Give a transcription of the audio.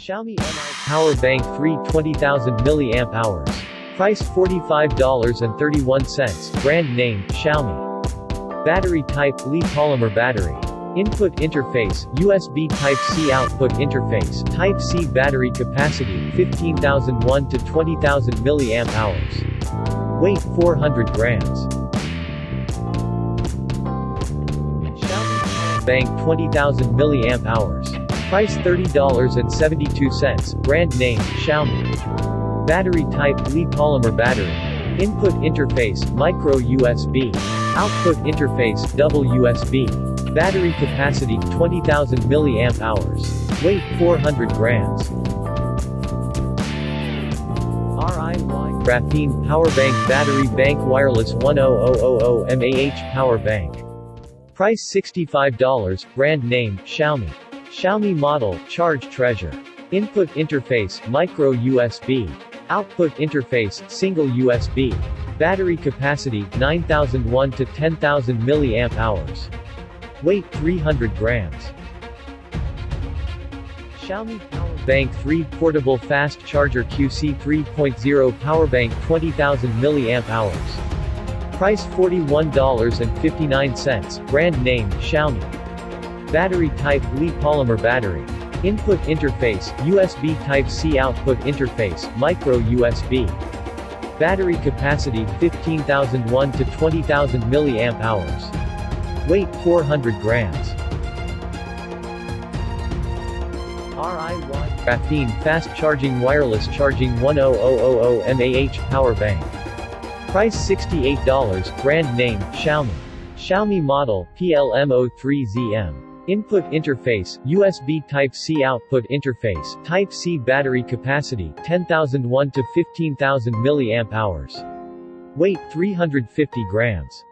XiaoMi Power Bank 3 20,000 mAh. Price $45.31. Brand name, XiaoMi. Battery type, Li-polymer battery. Input interface, USB Type-C output interface. Type-C battery capacity, 15,001 to 20,000 mAh. Weight, 400 grams. XiaoMi Bank 20,000 mAh. Price $30.72. Brand name, XiaoMi. Battery type, Li-polymer battery. Input interface, micro USB. Output interface, double USB. Battery capacity, 20,000 mAh. Weight, 400 grams. RIY Graphene Power Bank Battery Bank Wireless 10000 mAh Power Bank. Price $65. Brand name, XiaoMi. XiaoMi Model, Charge Treasure. Input interface, micro USB. Output interface, single USB. Battery capacity, 9,001 to 10,000 mAh. Weight, 300 grams. XiaoMi Power Bank 3 Portable Fast Charger QC 3.0 Power Bank 20,000 mAh. Price $41.59. Brand name, XiaoMi. Battery type, Li-polymer battery. Input interface, USB Type-C output interface, micro USB. Battery capacity, 15,001 to 20,000 mAh. Weight, 400 grams. RIY Graphene Fast Charging Wireless Charging 10000 mAh Power Bank. Price $68. Brand name, XiaoMi. XiaoMi Model, PLM03ZM. Input interface, USB Type-C output interface. Type-C battery capacity, 10,001 to 15,000 mAh. Weight, 350 grams.